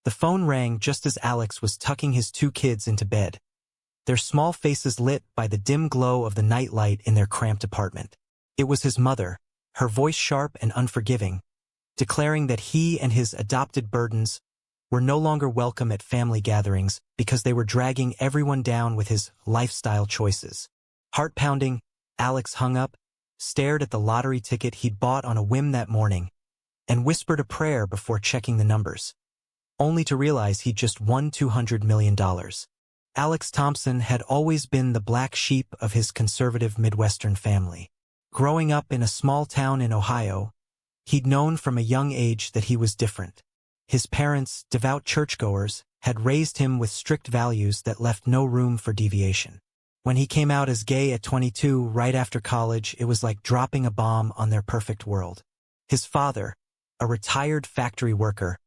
The phone rang just as Alex was tucking his two kids into bed, their small faces lit by the dim glow of the nightlight in their cramped apartment. It was his mother, her voice sharp and unforgiving, declaring that he and his adopted burdens were no longer welcome at family gatherings because they were dragging everyone down with his lifestyle choices. Heart-pounding, Alex hung up, stared at the lottery ticket he'd bought on a whim that morning, and whispered a prayer before checking the numbers, only to realize he'd just won $200 million. Alex Thompson had always been the black sheep of his conservative Midwestern family. Growing up in a small town in Ohio, he'd known from a young age that he was different. His parents, devout churchgoers, had raised him with strict values that left no room for deviation. When he came out as gay at 22 right after college, it was like dropping a bomb on their perfect world. His father, a retired factory worker,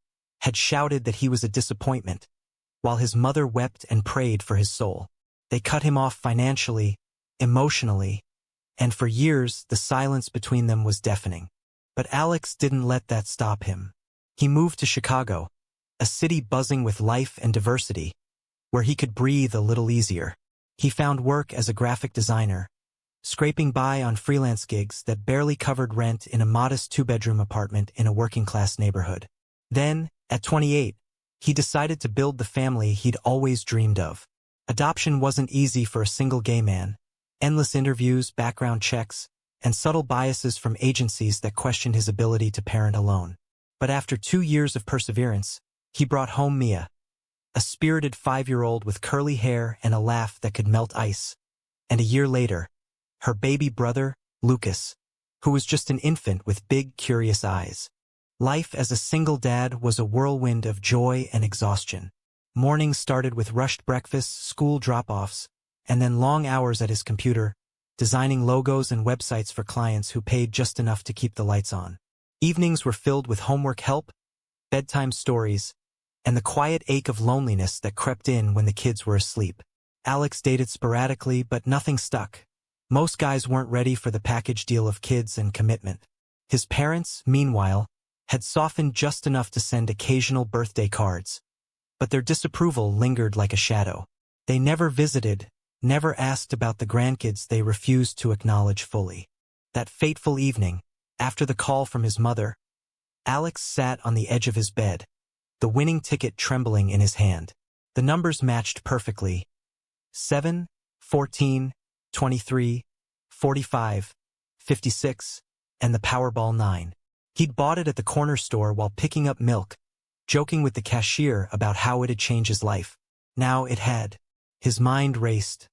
had shouted that he was a disappointment, while his mother wept and prayed for his soul. They cut him off financially, emotionally, and for years the silence between them was deafening. But Alex didn't let that stop him. He moved to Chicago, a city buzzing with life and diversity, where he could breathe a little easier. He found work as a graphic designer, scraping by on freelance gigs that barely covered rent in a modest two-bedroom apartment in a working-class neighborhood. Then, at 28, he decided to build the family he'd always dreamed of. Adoption wasn't easy for a single gay man. Endless interviews, background checks, and subtle biases from agencies that questioned his ability to parent alone. But after 2 years of perseverance, he brought home Mia, a spirited 5-year-old with curly hair and a laugh that could melt ice. And a year later, her baby brother, Lucas, who was just an infant with big, curious eyes. Life as a single dad was a whirlwind of joy and exhaustion. Mornings started with rushed breakfasts, school drop-offs, and then long hours at his computer, designing logos and websites for clients who paid just enough to keep the lights on. Evenings were filled with homework help, bedtime stories, and the quiet ache of loneliness that crept in when the kids were asleep. Alex dated sporadically, but nothing stuck. Most guys weren't ready for the package deal of kids and commitment. His parents, meanwhile, had softened just enough to send occasional birthday cards, but their disapproval lingered like a shadow. They never visited, never asked about the grandkids they refused to acknowledge fully. That fateful evening, after the call from his mother, Alex sat on the edge of his bed, the winning ticket trembling in his hand. The numbers matched perfectly: 7, 14, 23, 45, 56, and the Powerball 9. He'd bought it at the corner store while picking up milk, joking with the cashier about how it had changed his life. Now it had. His mind raced.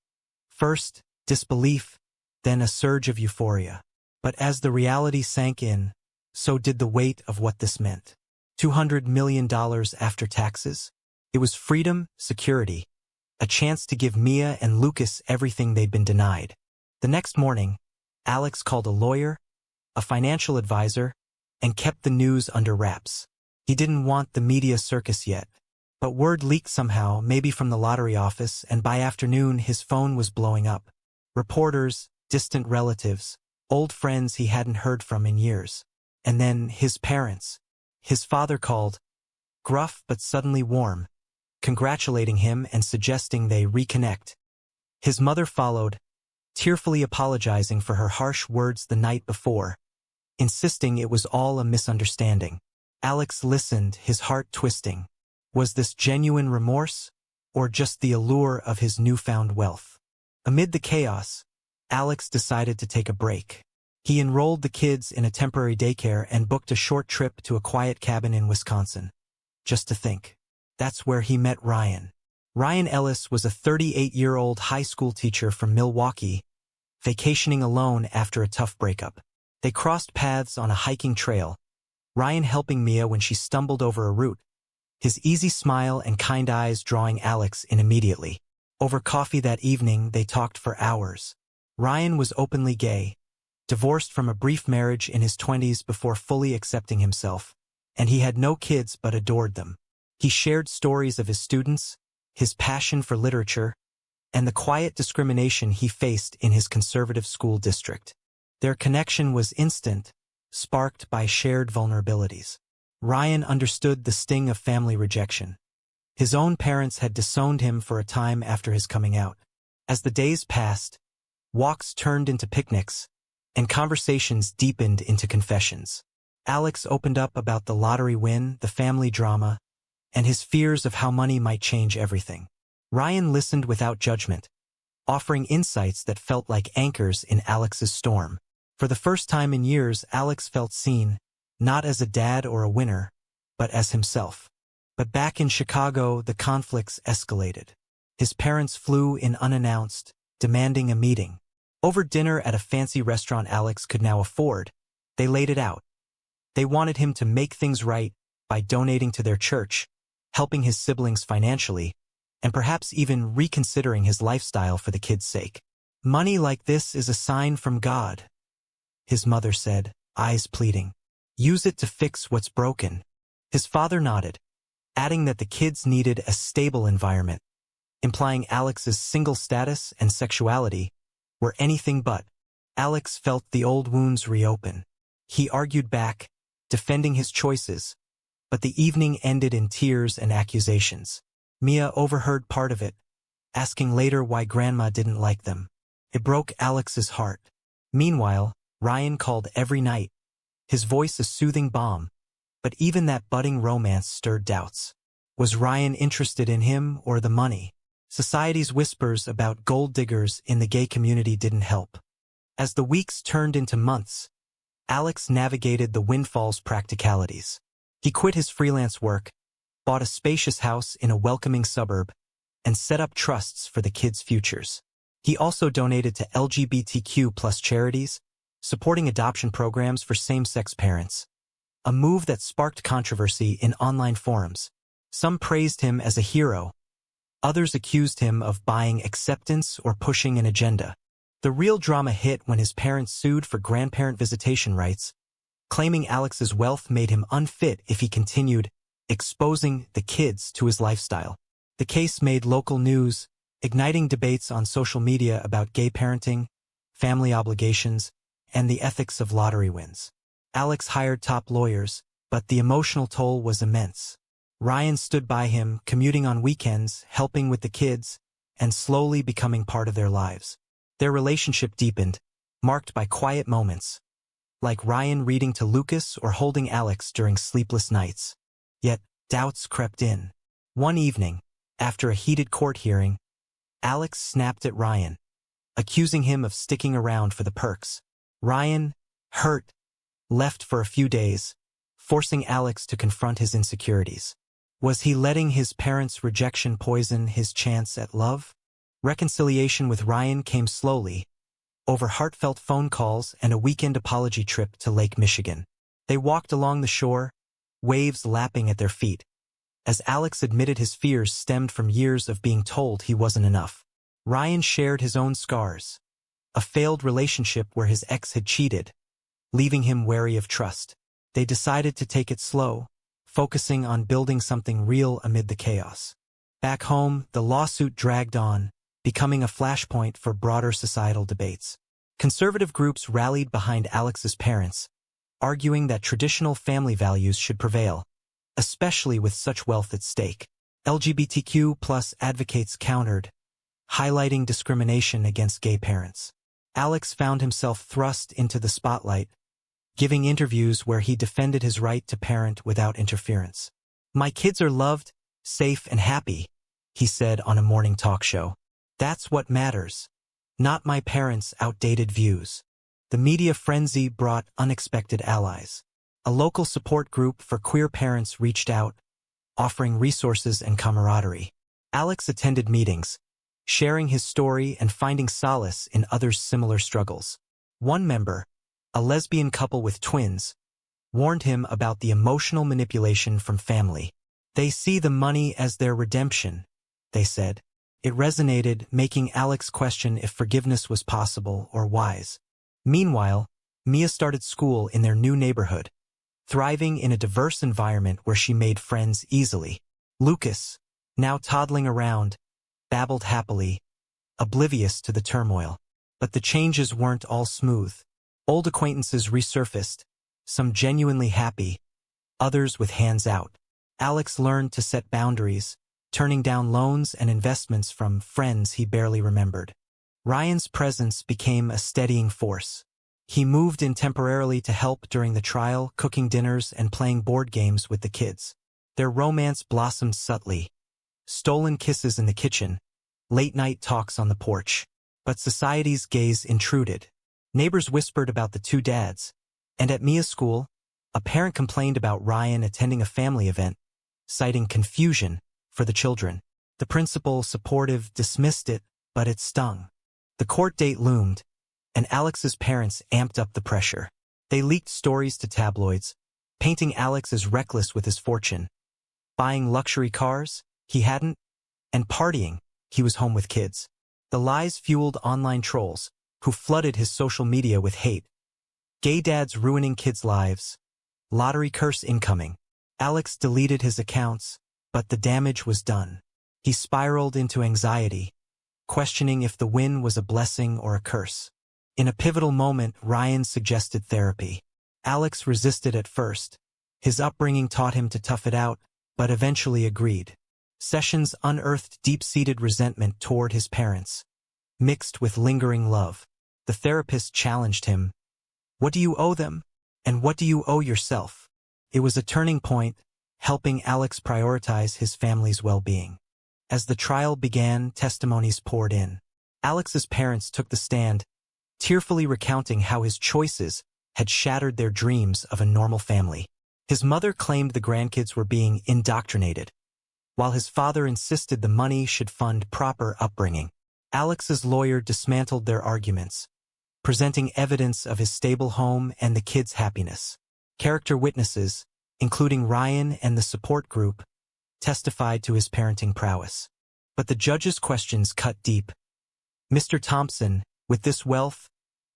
First, disbelief, then a surge of euphoria. But as the reality sank in, so did the weight of what this meant. $200 million after taxes? It was freedom, security, a chance to give Mia and Lucas everything they'd been denied. The next morning, Alex called a lawyer, a financial advisor, and kept the news under wraps. He didn't want the media circus yet, but word leaked somehow, maybe from the lottery office, and by afternoon his phone was blowing up. Reporters, distant relatives, old friends he hadn't heard from in years. And then his parents. His father called, gruff but suddenly warm, congratulating him and suggesting they reconnect. His mother followed, tearfully apologizing for her harsh words the night before, insisting it was all a misunderstanding. Alex listened, his heart twisting. Was this genuine remorse, or just the allure of his newfound wealth? Amid the chaos, Alex decided to take a break. He enrolled the kids in a temporary daycare and booked a short trip to a quiet cabin in Wisconsin. Just to think. That's where he met Ryan. Ryan Ellis was a 38-year-old high school teacher from Milwaukee, vacationing alone after a tough breakup. They crossed paths on a hiking trail, Ryan helping Mia when she stumbled over a root, his easy smile and kind eyes drawing Alex in immediately. Over coffee that evening, they talked for hours. Ryan was openly gay, divorced from a brief marriage in his 20s before fully accepting himself, and he had no kids but adored them. He shared stories of his students, his passion for literature, and the quiet discrimination he faced in his conservative school district. Their connection was instant, sparked by shared vulnerabilities. Ryan understood the sting of family rejection. His own parents had disowned him for a time after his coming out. As the days passed, walks turned into picnics, and conversations deepened into confessions. Alex opened up about the lottery win, the family drama, and his fears of how money might change everything. Ryan listened without judgment, offering insights that felt like anchors in Alex's storm. For the first time in years, Alex felt seen, not as a dad or a winner, but as himself. But back in Chicago, the conflicts escalated. His parents flew in unannounced, demanding a meeting. Over dinner at a fancy restaurant Alex could now afford, they laid it out. They wanted him to make things right by donating to their church, helping his siblings financially, and perhaps even reconsidering his lifestyle for the kids' sake. "Money like this is a sign from God," his mother said, eyes pleading. "Use it to fix what's broken." His father nodded, adding that the kids needed a stable environment, implying Alex's single status and sexuality were anything but. Alex felt the old wounds reopen. He argued back, defending his choices, but the evening ended in tears and accusations. Mia overheard part of it, asking later why Grandma didn't like them. It broke Alex's heart. Meanwhile, Ryan called every night, his voice a soothing balm, but even that budding romance stirred doubts. Was Ryan interested in him or the money? Society's whispers about gold diggers in the gay community didn't help. As the weeks turned into months, Alex navigated the windfall's practicalities. He quit his freelance work, bought a spacious house in a welcoming suburb, and set up trusts for the kids' futures. He also donated to LGBTQ+ charities, supporting adoption programs for same-sex parents, a move that sparked controversy in online forums. Some praised him as a hero. Others accused him of buying acceptance or pushing an agenda. The real drama hit when his parents sued for grandparent visitation rights, claiming Alex's wealth made him unfit if he continued exposing the kids to his lifestyle. The case made local news, igniting debates on social media about gay parenting, family obligations, and the ethics of lottery wins. Alex hired top lawyers, but the emotional toll was immense. Ryan stood by him, commuting on weekends, helping with the kids, and slowly becoming part of their lives. Their relationship deepened, marked by quiet moments, like Ryan reading to Lucas or holding Alex during sleepless nights. Yet, doubts crept in. One evening, after a heated court hearing, Alex snapped at Ryan, accusing him of sticking around for the perks. Ryan, hurt, left for a few days, forcing Alex to confront his insecurities. Was he letting his parents' rejection poison his chance at love? Reconciliation with Ryan came slowly, over heartfelt phone calls and a weekend apology trip to Lake Michigan. They walked along the shore, waves lapping at their feet, as Alex admitted his fears stemmed from years of being told he wasn't enough. Ryan shared his own scars, a failed relationship where his ex had cheated, leaving him wary of trust. They decided to take it slow, focusing on building something real amid the chaos. Back home, the lawsuit dragged on, becoming a flashpoint for broader societal debates. Conservative groups rallied behind Alex's parents, arguing that traditional family values should prevail, especially with such wealth at stake. LGBTQ+ advocates countered, highlighting discrimination against gay parents. Alex found himself thrust into the spotlight, giving interviews where he defended his right to parent without interference. "My kids are loved, safe, and happy," he said on a morning talk show. "That's what matters, not my parents' outdated views." The media frenzy brought unexpected allies. A local support group for queer parents reached out, offering resources and camaraderie. Alex attended meetings, sharing his story and finding solace in others' similar struggles. One member, a lesbian couple with twins, warned him about the emotional manipulation from family. "They see the money as their redemption," they said. It resonated, making Alex question if forgiveness was possible or wise. Meanwhile, Mia started school in their new neighborhood, thriving in a diverse environment where she made friends easily. Lucas, now toddling around, babbled happily, oblivious to the turmoil. But the changes weren't all smooth. Old acquaintances resurfaced, some genuinely happy, others with hands out. Alex learned to set boundaries, turning down loans and investments from friends he barely remembered. Ryan's presence became a steadying force. He moved in temporarily to help during the trial, cooking dinners and playing board games with the kids. Their romance blossomed subtly. Stolen kisses in the kitchen, late-night talks on the porch. But society's gaze intruded. Neighbors whispered about the two dads. And at Mia's school, a parent complained about Ryan attending a family event, citing confusion for the children. The principal, supportive, dismissed it, but it stung. The court date loomed, and Alex's parents amped up the pressure. They leaked stories to tabloids, painting Alex as reckless with his fortune. Buying luxury cars, he hadn't, and partying, he was home with kids. The lies fueled online trolls, who flooded his social media with hate. Gay dads ruining kids' lives. Lottery curse incoming. Alex deleted his accounts, but the damage was done. He spiraled into anxiety, questioning if the win was a blessing or a curse. In a pivotal moment, Ryan suggested therapy. Alex resisted at first. His upbringing taught him to tough it out, but eventually agreed. Sessions unearthed deep-seated resentment toward his parents, mixed with lingering love. The therapist challenged him. What do you owe them? And what do you owe yourself? It was a turning point, helping Alex prioritize his family's well-being. As the trial began, testimonies poured in. Alex's parents took the stand, tearfully recounting how his choices had shattered their dreams of a normal family. His mother claimed the grandkids were being indoctrinated, while his father insisted the money should fund proper upbringing. Alex's lawyer dismantled their arguments, presenting evidence of his stable home and the kids' happiness. Character witnesses, including Ryan and the support group, testified to his parenting prowess. But the judge's questions cut deep. Mr. Thompson, with this wealth,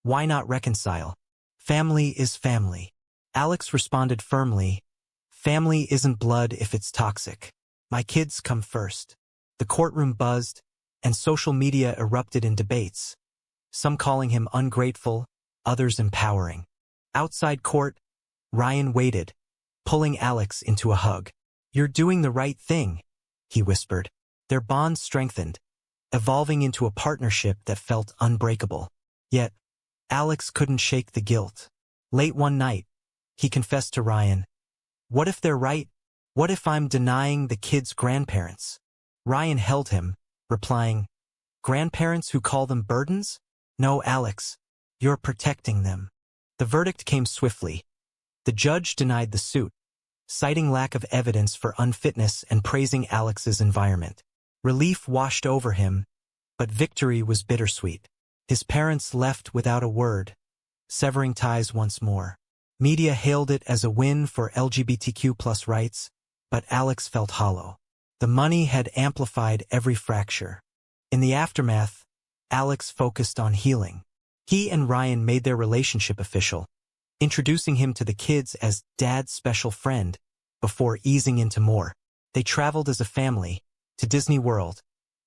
why not reconcile? Family is family. Alex responded firmly, family isn't blood if it's toxic. My kids come first. The courtroom buzzed, and social media erupted in debates, some calling him ungrateful, others empowering. Outside court, Ryan waited, pulling Alex into a hug. You're doing the right thing, he whispered. Their bond strengthened, evolving into a partnership that felt unbreakable. Yet, Alex couldn't shake the guilt. Late one night, he confessed to Ryan, what if they're right? What if I'm denying the kids' grandparents? Ryan held him, replying, grandparents who call them burdens? No, Alex, you're protecting them. The verdict came swiftly. The judge denied the suit, citing lack of evidence for unfitness and praising Alex's environment. Relief washed over him, but victory was bittersweet. His parents left without a word, severing ties once more. Media hailed it as a win for LGBTQ+ rights, but Alex felt hollow. The money had amplified every fracture. In the aftermath, Alex focused on healing. He and Ryan made their relationship official, introducing him to the kids as Dad's special friend, before easing into more. They traveled as a family to Disney World,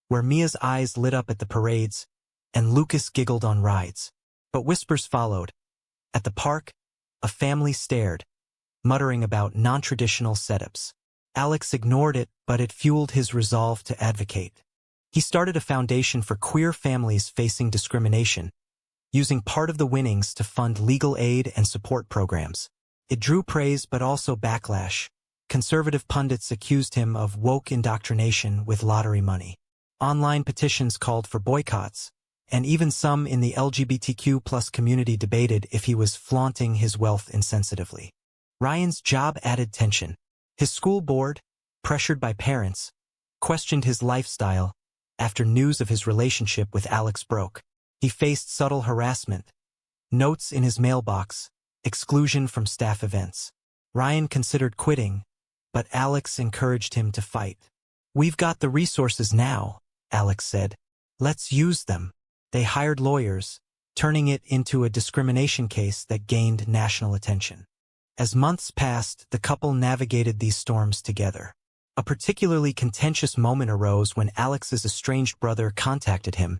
where Mia's eyes lit up at the parades, and Lucas giggled on rides. But whispers followed. At the park, a family stared, muttering about non-traditional setups. Alex ignored it, but it fueled his resolve to advocate. He started a foundation for queer families facing discrimination, using part of the winnings to fund legal aid and support programs. It drew praise but also backlash. Conservative pundits accused him of woke indoctrination with lottery money. Online petitions called for boycotts, and even some in the LGBTQ+ community debated if he was flaunting his wealth insensitively. Ryan's job added tension. His school board, pressured by parents, questioned his lifestyle after news of his relationship with Alex broke. He faced subtle harassment, notes in his mailbox, exclusion from staff events. Ryan considered quitting, but Alex encouraged him to fight. We've got the resources now, Alex said. Let's use them. They hired lawyers, turning it into a discrimination case that gained national attention. As months passed, the couple navigated these storms together. A particularly contentious moment arose when Alex's estranged brother contacted him,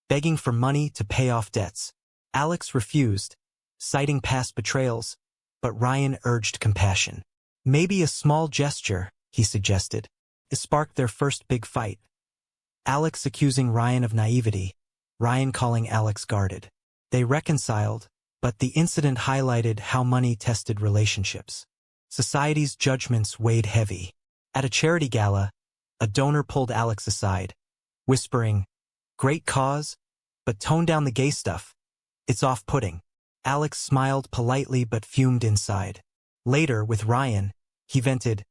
begging for money to pay off debts. Alex refused, citing past betrayals, but Ryan urged compassion. Maybe a small gesture, he suggested. It sparked their first big fight. Alex accusing Ryan of naivety, Ryan calling Alex guarded. They reconciled, but the incident highlighted how money tested relationships. Society's judgments weighed heavy. At a charity gala, a donor pulled Alex aside, whispering, "Great cause, but tone down the gay stuff. It's off-putting." Alex smiled politely but fumed inside. Later, with Ryan, he vented,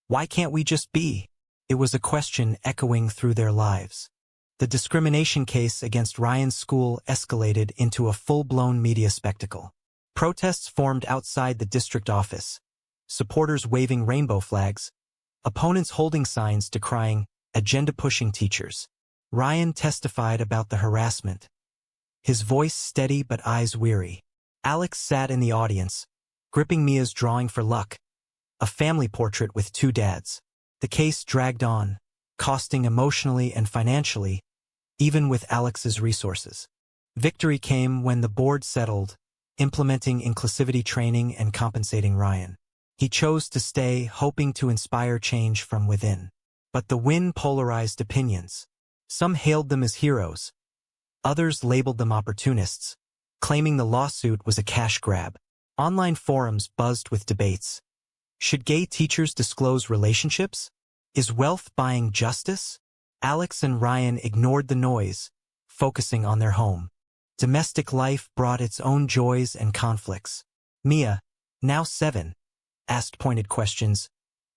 "Why can't we just be?" It was a question echoing through their lives. The discrimination case against Ryan's school escalated into a full-blown media spectacle. Protests formed outside the district office, supporters waving rainbow flags, opponents holding signs decrying agenda-pushing teachers. Ryan testified about the harassment, his voice steady but eyes weary. Alex sat in the audience, gripping Mia's drawing for luck, a family portrait with two dads. The case dragged on, costing emotionally and financially, even with Alex's resources. Victory came when the board settled, implementing inclusivity training and compensating Ryan. He chose to stay, hoping to inspire change from within. But the win polarized opinions. Some hailed them as heroes. Others labeled them opportunists, claiming the lawsuit was a cash grab. Online forums buzzed with debates. Should gay teachers disclose relationships? Is wealth buying justice? Alex and Ryan ignored the noise, focusing on their home. Domestic life brought its own joys and conflicts. Mia, now 7, asked pointed questions.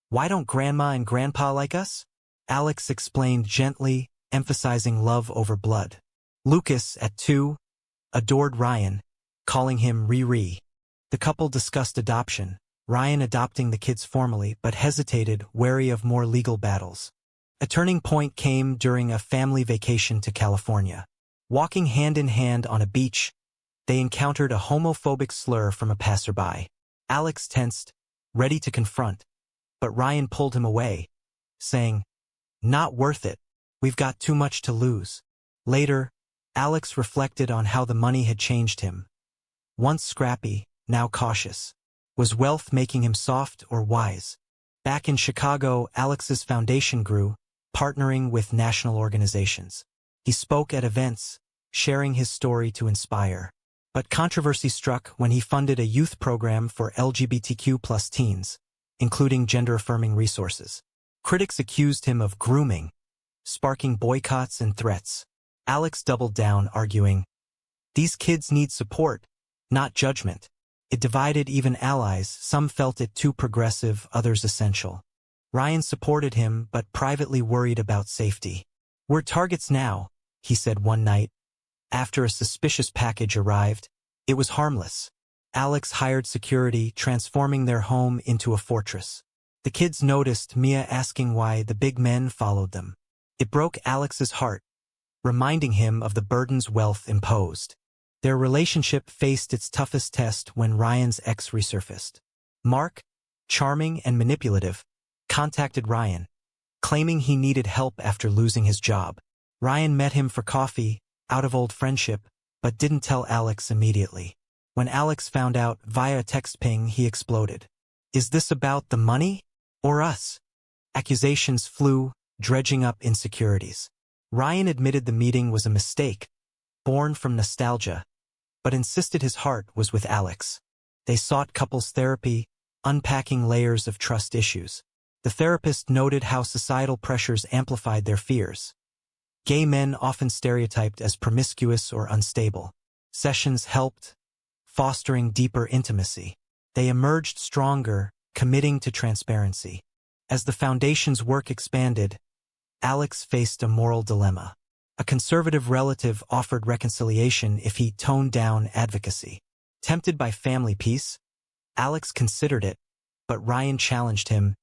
"Why don't Grandma and Grandpa like us?" Alex explained gently, emphasizing love over blood. Lucas, at 2, adored Ryan, calling him Riri. The couple discussed adoption, Ryan adopting the kids formally but hesitated, wary of more legal battles. A turning point came during a family vacation to California. Walking hand in hand on a beach, they encountered a homophobic slur from a passerby. Alex tensed, ready to confront, but Ryan pulled him away, saying, "Not worth it. We've got too much to lose." Later, Alex reflected on how the money had changed him. Once scrappy, now cautious. Was wealth making him soft or wise? Back in Chicago, Alex's foundation grew, partnering with national organizations. He spoke at events, sharing his story to inspire. But controversy struck when he funded a youth program for LGBTQ+ teens, including gender-affirming resources. Critics accused him of grooming, sparking boycotts and threats. Alex doubled down, arguing, "These kids need support, not judgment." It divided even allies. Some felt it too progressive, others essential. Ryan supported him, but privately worried about safety. "We're targets now," he said one night. After a suspicious package arrived, it was harmless. Alex hired security, transforming their home into a fortress. The kids noticed Mia asking why the big men followed them. It broke Alex's heart, reminding him of the burdens wealth imposed. Their relationship faced its toughest test when Ryan's ex resurfaced. Mark, charming and manipulative, contacted Ryan, claiming he needed help after losing his job. Ryan met him for coffee, out of old friendship, but didn't tell Alex immediately. When Alex found out via a text ping, he exploded. "Is this about the money? Or us?" Accusations flew, dredging up insecurities. Ryan admitted the meeting was a mistake, born from nostalgia, but insisted his heart was with Alex. They sought couples therapy, unpacking layers of trust issues. The therapist noted how societal pressures amplified their fears. Gay men often stereotyped as promiscuous or unstable. Sessions helped, fostering deeper intimacy. They emerged stronger, committing to transparency. As the foundation's work expanded, Alex faced a moral dilemma. A conservative relative offered reconciliation if he toned down advocacy. Tempted by family peace, Alex considered it, but Ryan challenged him.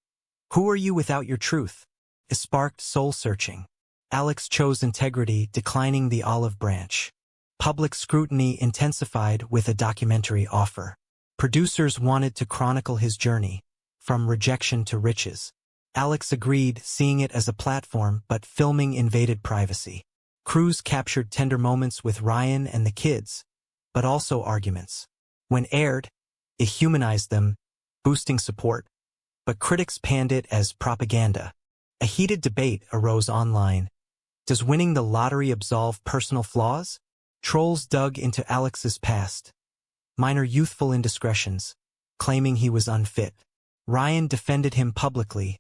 "Who are you without your truth?" It sparked soul-searching. Alex chose integrity, declining the olive branch. Public scrutiny intensified with a documentary offer. Producers wanted to chronicle his journey, from rejection to riches. Alex agreed, seeing it as a platform, but filming invaded privacy. Crews captured tender moments with Ryan and the kids, but also arguments. When aired, it humanized them, boosting support. but critics panned it as propaganda. A heated debate arose online. Does winning the lottery absolve personal flaws? Trolls dug into Alex's past. Minor youthful indiscretions, claiming he was unfit. Ryan defended him publicly,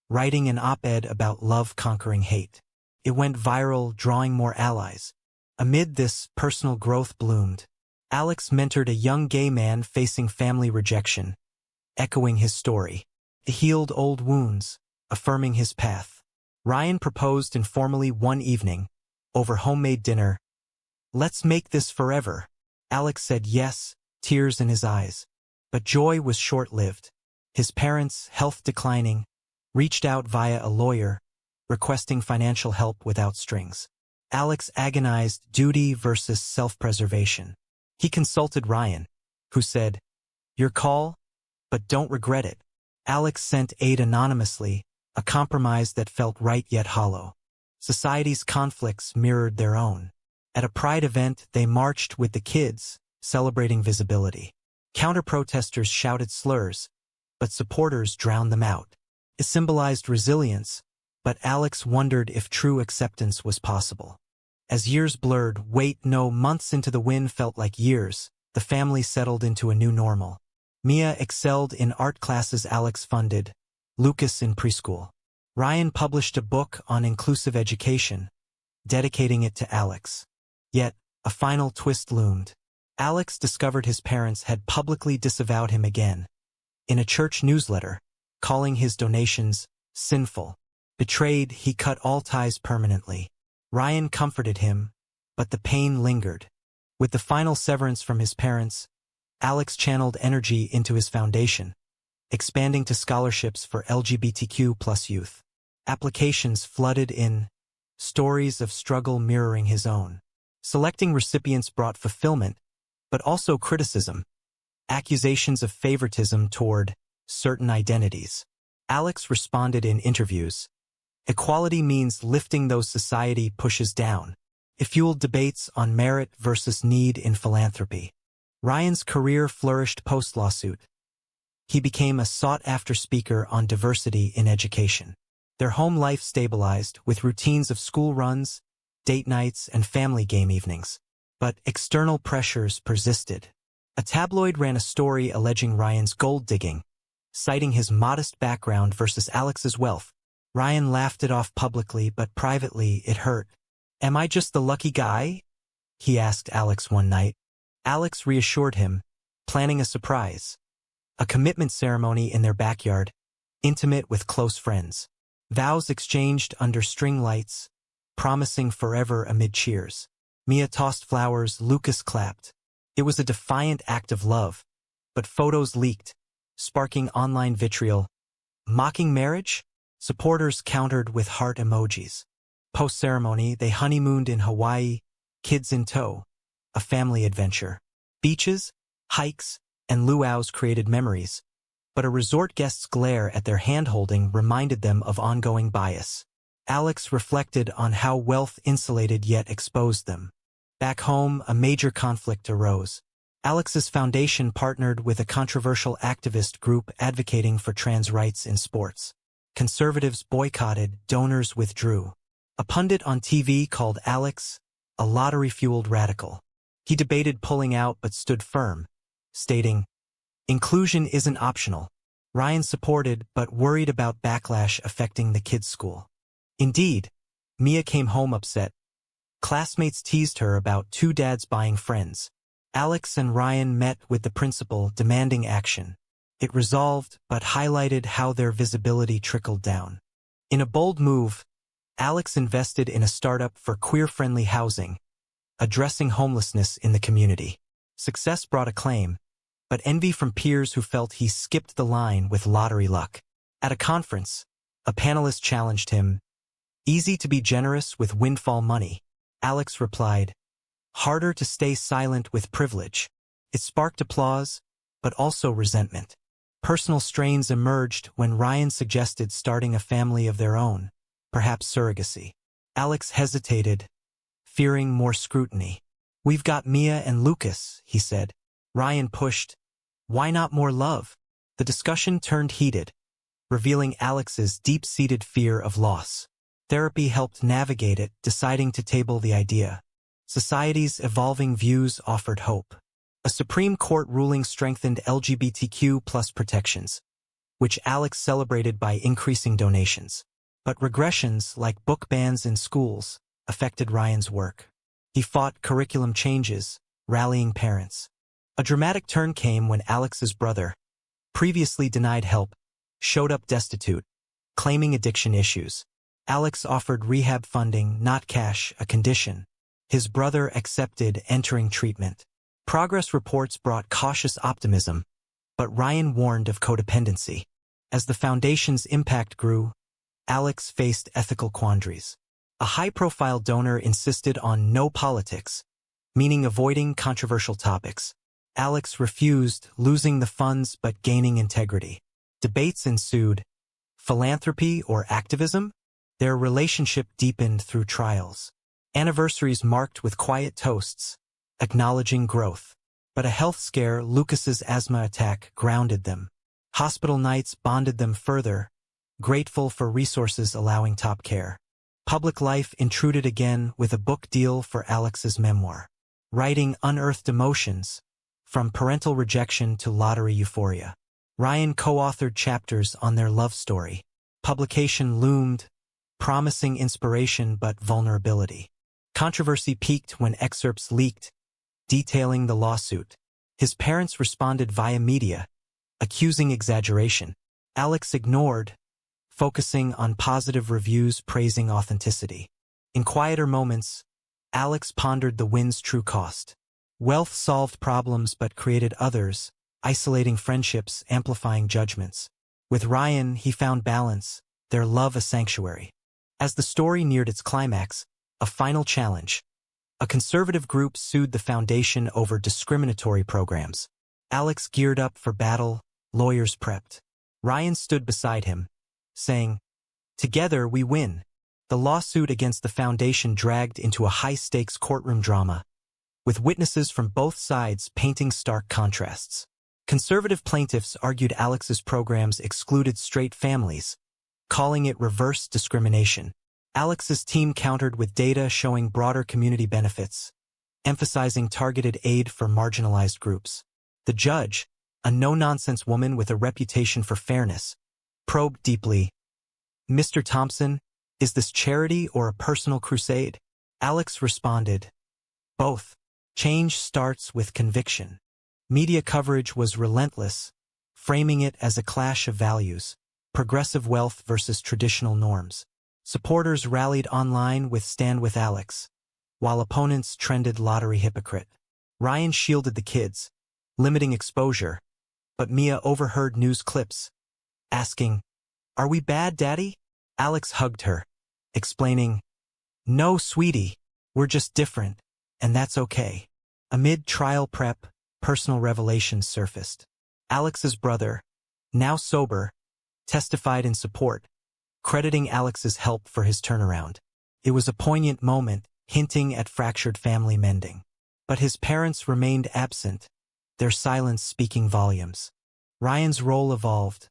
writing an op-ed about love conquering hate. It went viral, drawing more allies. Amid this, personal growth bloomed. Alex mentored a young gay man facing family rejection, echoing his story. It healed old wounds, affirming his path. Ryan proposed informally one evening, over homemade dinner. "Let's make this forever." Alex said yes, tears in his eyes. But joy was short-lived. His parents, health declining, reached out via a lawyer, requesting financial help without strings. Alex agonized duty versus self-preservation. He consulted Ryan, who said, "Your call, but don't regret it." Alex sent aid anonymously, a compromise that felt right yet hollow. Society's conflicts mirrored their own. At a pride event, they marched with the kids, celebrating visibility. Counter-protesters shouted slurs, but supporters drowned them out. It symbolized resilience, but Alex wondered if true acceptance was possible. As years blurred, months into the win felt like years, the family settled into a new normal. Mia excelled in art classes Alex funded, Lucas in preschool. Ryan published a book on inclusive education, dedicating it to Alex. Yet, a final twist loomed. Alex discovered his parents had publicly disavowed him again, in a church newsletter, calling his donations sinful. Betrayed, he cut all ties permanently. Ryan comforted him, but the pain lingered. With the final severance from his parents, Alex channeled energy into his foundation, expanding to scholarships for LGBTQ+ youth. Applications flooded in, stories of struggle mirroring his own. Selecting recipients brought fulfillment, but also criticism. Accusations of favoritism toward certain identities. Alex responded in interviews. Equality means lifting those society pushes down. It fueled debates on merit versus need in philanthropy. Ryan's career flourished post-lawsuit. He became a sought-after speaker on diversity in education. Their home life stabilized with routines of school runs, date nights, and family game evenings. But external pressures persisted. A tabloid ran a story alleging Ryan's gold digging, citing his modest background versus Alex's wealth. Ryan laughed it off publicly, but privately it hurt. "Am I just the lucky guy?" he asked Alex one night. Alex reassured him, planning a surprise. A commitment ceremony in their backyard, intimate with close friends. Vows exchanged under string lights, promising forever amid cheers. Mia tossed flowers, Lucas clapped. It was a defiant act of love, but photos leaked, sparking online vitriol. Mocking marriage? Supporters countered with heart emojis. Post-ceremony, they honeymooned in Hawaii, kids in tow. A family adventure. Beaches, hikes, and luau's created memories, but a resort guest's glare at their hand-holding reminded them of ongoing bias. Alex reflected on how wealth insulated yet exposed them. Back home, a major conflict arose. Alex's foundation partnered with a controversial activist group advocating for trans rights in sports. Conservatives boycotted, donors withdrew. A pundit on TV called Alex a lottery-fueled radical. He debated pulling out but stood firm, stating, "Inclusion isn't optional." Ryan supported but worried about backlash affecting the kids' school. Indeed, Mia came home upset. Classmates teased her about two dads buying friends. Alex and Ryan met with the principal demanding action. It resolved but highlighted how their visibility trickled down. In a bold move, Alex invested in a startup for queer-friendly housing, addressing homelessness in the community. Success brought acclaim, but envy from peers who felt he skipped the line with lottery luck. At a conference, a panelist challenged him, "Easy to be generous with windfall money." Alex replied, "Harder to stay silent with privilege." It sparked applause, but also resentment. Personal strains emerged when Ryan suggested starting a family of their own, perhaps surrogacy. Alex hesitated, fearing more scrutiny. "We've got Mia and Lucas," he said. Ryan pushed, "Why not more love?" The discussion turned heated. revealing Alex's deep-seated fear of loss. Therapy helped navigate it, deciding to table the idea. Society's evolving views offered hope. A Supreme Court ruling strengthened LGBTQ+ protections, which Alex celebrated by increasing donations. But regressions, like book bans in schools, affected Ryan's work. He fought curriculum changes, rallying parents. A dramatic turn came when Alex's brother, previously denied help, showed up destitute, claiming addiction issues. Alex offered rehab funding, not cash, a condition. His brother accepted entering treatment. Progress reports brought cautious optimism, but Ryan warned of codependency. As the foundation's impact grew, Alex faced ethical quandaries. A high-profile donor insisted on no politics, meaning avoiding controversial topics. Alex refused, losing the funds but gaining integrity. Debates ensued. Philanthropy or activism? Their relationship deepened through trials. Anniversaries marked with quiet toasts, acknowledging growth. But a health scare, Lucas's asthma attack, grounded them. Hospital nights bonded them further, grateful for resources allowing top care. Public life intruded again with a book deal for Alex's memoir. Writing unearthed emotions, from parental rejection to lottery euphoria. Ryan co-authored chapters on their love story. Publication loomed, promising inspiration but vulnerability. Controversy peaked when excerpts leaked, detailing the lawsuit. His parents responded via media, accusing exaggeration. Alex ignored, focusing on positive reviews praising authenticity. In quieter moments, Alex pondered the win's true cost. Wealth solved problems but created others, isolating friendships, amplifying judgments. With Ryan, he found balance, their love a sanctuary. As the story neared its climax, a final challenge. A conservative group sued the foundation over discriminatory programs. Alex geared up for battle, lawyers prepped. Ryan stood beside him, saying, "Together we win." The lawsuit against the foundation dragged into a high-stakes courtroom drama, with witnesses from both sides painting stark contrasts. Conservative plaintiffs argued Alex's programs excluded straight families, calling it reverse discrimination. Alex's team countered with data showing broader community benefits, emphasizing targeted aid for marginalized groups. The judge, a no-nonsense woman with a reputation for fairness, probed deeply. "Mr. Thompson, is this charity or a personal crusade?" Alex responded, "Both. Change starts with conviction." Media coverage was relentless, framing it as a clash of values, progressive wealth versus traditional norms. Supporters rallied online with "Stand with Alex," while opponents trended "lottery hypocrite." Ryan shielded the kids, limiting exposure, but Mia overheard news clips, asking, "Are we bad, Daddy?" Alex hugged her, explaining, "No, sweetie, we're just different, and that's okay." Amid trial prep, personal revelations surfaced. Alex's brother, now sober, testified in support, crediting Alex's help for his turnaround. It was a poignant moment, hinting at fractured family mending. But his parents remained absent, their silence speaking volumes. Ryan's role evolved.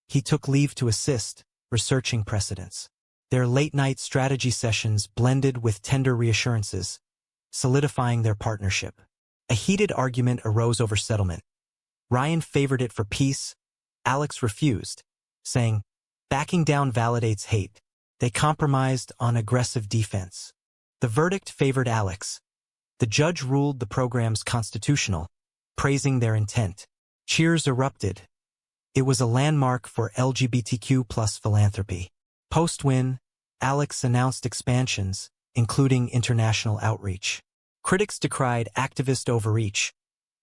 He took leave to assist, researching precedents. Their late-night strategy sessions blended with tender reassurances, solidifying their partnership. A heated argument arose over settlement. Ryan favored it for peace. Alex refused, saying, "Backing down validates hate." They compromised on aggressive defense. The verdict favored Alex. The judge ruled the programs constitutional, praising their intent. Cheers erupted. It was a landmark for LGBTQ+ philanthropy. Post-win, Alex announced expansions, including international outreach. Critics decried activist overreach,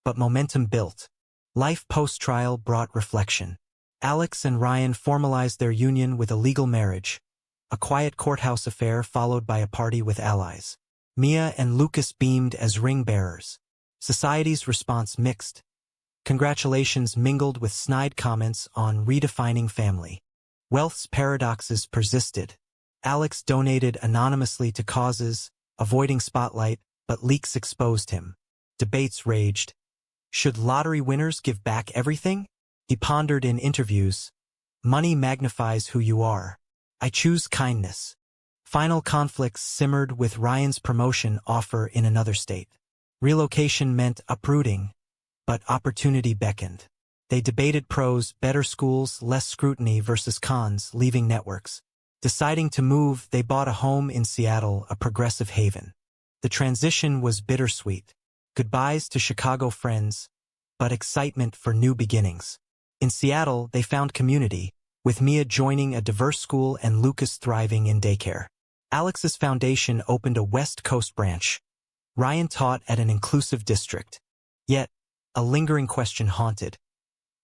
but momentum built. Life post-trial brought reflection. Alex and Ryan formalized their union with a legal marriage, a quiet courthouse affair followed by a party with allies. Mia and Lucas beamed as ring-bearers. Society's response mixed. Congratulations mingled with snide comments on redefining family. Wealth's paradoxes persisted. Alex donated anonymously to causes, avoiding spotlight, but leaks exposed him. Debates raged. Should lottery winners give back everything? He pondered in interviews, Money magnifies who you are. I choose kindness. Final conflicts simmered with Ryan's promotion offer in another state. Relocation meant uprooting, but opportunity beckoned. They debated pros, better schools, less scrutiny versus cons, leaving networks. Deciding to move, they bought a home in Seattle, a progressive haven. The transition was bittersweet. Goodbyes to Chicago friends, but excitement for new beginnings. In Seattle, they found community, with Mia joining a diverse school and Lucas thriving in daycare. Alex's foundation opened a West Coast branch. Ryan taught at an inclusive district. Yet, a lingering question haunted.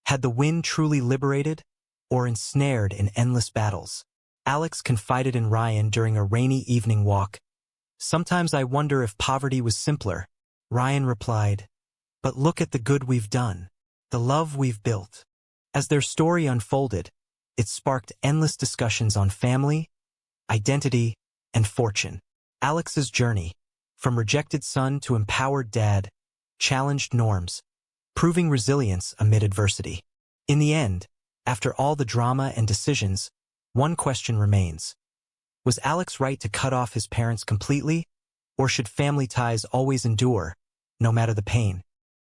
Had the wind truly liberated, or ensnared in endless battles? Alex confided in Ryan during a rainy evening walk. Sometimes I wonder if poverty was simpler. Ryan replied, but look at the good we've done, the love we've built. As their story unfolded, it sparked endless discussions on family, identity, and fortune. Alex's journey, from rejected son to empowered dad, challenged norms, proving resilience amid adversity. In the end, after all the drama and decisions, one question remains. Was Alex right to cut off his parents completely, or should family ties always endure, no matter the pain?